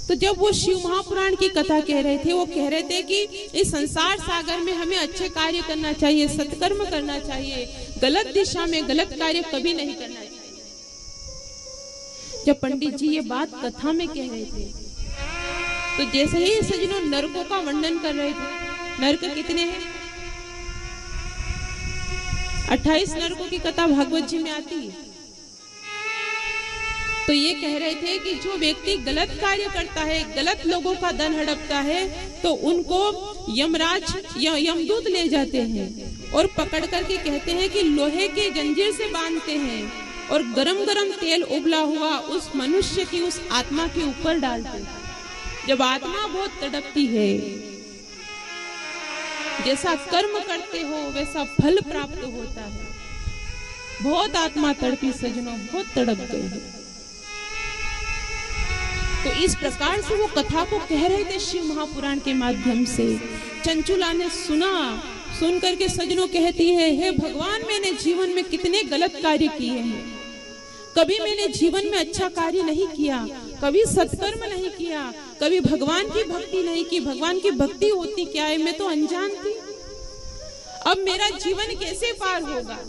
तो जब वो शिव महापुराण की कथा कह रहे थे, वो कह रहे थे कि इस संसार सागर में हमें अच्छे कार्य करना चाहिए, सत्कर्म करना चाहिए, गलत दिशा में गलत कार्य कभी नहीं करना चाहिए। जब पंडित जी ये बात कथा में कह रहे थे, तो जैसे ही सज्जनों नरकों का वर्णन कर रहे थे, नरक कितने हैं? 28 नरकों की कथा भागवत जी में आती है। तो ये कह रहे थे कि जो व्यक्ति गलत कार्य करता है, गलत लोगों का धन हड़पता है, तो उनको यमराज या यमदूत ले जाते हैं और पकड़ करके कहते हैं कि लोहे के जंजीर से बांधते हैं और गरम गरम तेल उबला हुआ उस मनुष्य की, उस आत्मा के ऊपर डालते हैं। जब आत्मा बहुत तड़पती है, जैसा कर्म करते हो वैसा फल प्राप्त होता है। बहुत आत्मा तड़पी सजनों, बहुत तड़प गई। तो इस प्रकार से वो कथा को कह रहे थे शिव महापुराण के माध्यम से। चंचुला ने सुना, सुन करके सजनों कहती है, हे भगवान, मैंने जीवन में कितने गलत कार्य किए हैं। कभी मैंने जीवन में अच्छा कार्य नहीं किया, कभी सत्कर्म नहीं किया, कभी भगवान की भक्ति नहीं की। भगवान की भक्ति होती क्या है, मैं तो अनजान थी। अब मेरा जीवन कैसे पार होगा?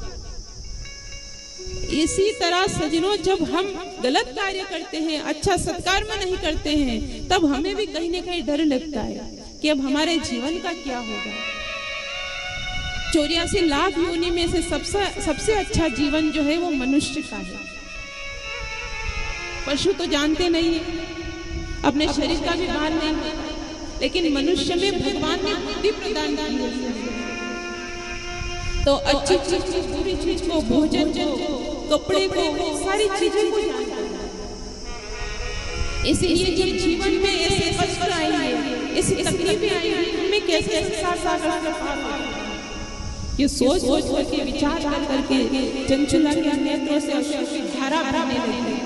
इसी तरह सजनों, जब हम गलत कार्य करते हैं, अच्छा सत्कर्म नहीं करते हैं, तब हमें भी कहीं न कहीं डर लगता है कि अब हमारे जीवन का क्या होगा। 84 लाख योनि में से सबसे अच्छा जीवन जो है वो मनुष्य का है। पशु तो जानते नहीं है, अपने शरीर का भी भान नहीं होता, लेकिन मनुष्य में भगवान ने बुद्धि प्रदान की है। तो अच्छी चीज, बुरी चीज को, भोजन को, कपड़े को, सारी चीजें को जानता है। इसलिए जब जीवन में ऐसे कष्ट आएंगे, ऐसी तकलीफें आएंगी, हमें कैसे ये सोच करके, विचार करके चंचुला के नेत्रों से अश्रु की धारा बहने लगी।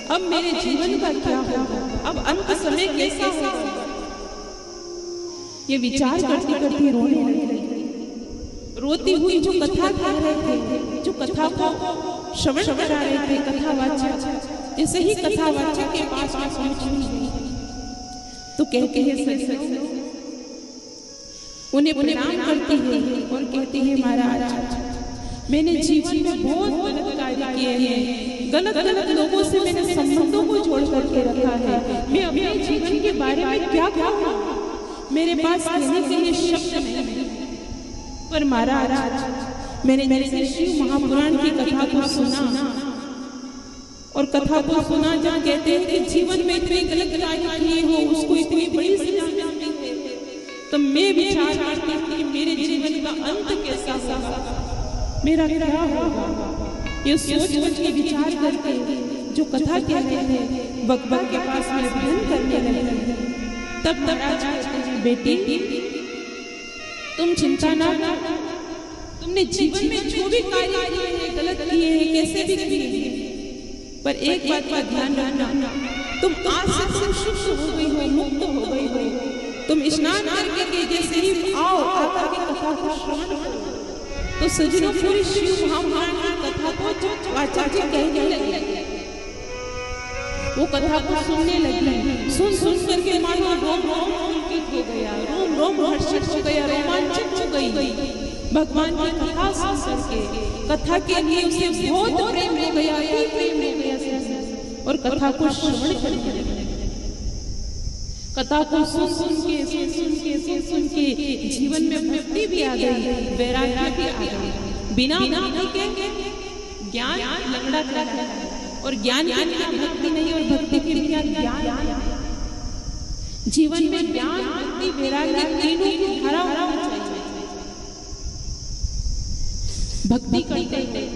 अब मेरे जीवन का क्या होगा? अब अंत समय कैसा होगा? ये विचार करती करती रोने लगी। रोती हुई जो कथा कह रहे थे, जो कथा को श्रवण करा रहे थे कथावाचक, जैसे ही कथावाचक के पास में पहुंची तो कहते हैं, उन्हें प्रणाम करती है और कहती है, महाराज, मैंने जीवन में बहुत गलत कार्य किए हैं, गलत लोगों से मैंने संबंधों को जोड़ करके रखा है। मैं अपने जीवन के बारे में क्या कहूँ? मेरे पास कहने के लिए शब्द नहीं। पर महाराज, मैंने शिव महापुराण की कथा को सुना और कथा को सुना जहाँ कहते हैं कि जीवन में इतने गलत कार्य किए हो, उसको इतनी बड़ी सजा मिलती है, तो मैं विचार करती हूँ कि मेरे जीवन का अंत कैसा होगा, मेरा क्या होगा। ये सोच के विचार करके जो कथा कह रहे थे, बकबक के पास में ध्यान करने लगे। तब महाराज कहते हैं, बेटी, तुम चिंता ना कर, तुमने जीवन में जो भी कार्य किए हैं, गलत किए हैं, कैसे भी किए हैं, पर एक बात का ध्यान रखना, तुम आज से शुद्ध हो गई हो, मुक्त हो गई हो। तुम स्नान करके जैसे ही आओ, आकर के कथा को श्रवण करो। तो सजनों, पूरी शिव महापुराण की कथा को आचार्य कहने लगे, वो कथा को सुनने लगी। सुन करके मानो रोम हो गया, रोम हर्षित हो गया, रोमांचित हो गई। भगवान की कथा सुन करके, कथा के लिए उसे बहुत प्रेम हो गया, प्रेम हो गया, और कथा को श्रवण करने लगे। कथा को सुन के जीवन में भक्ति भी आ गई, वैराग्य भी आ गई। बिना भक्ति के ज्ञान लंगड़ा रहता है, और ज्ञान के बिना भक्ति नहीं, और भक्ति के बिना ज्ञान। जीवन में ज्ञान, भक्ति, वैराग्य तीनों की धारा होनी चाहिए। भक्ति करते हैं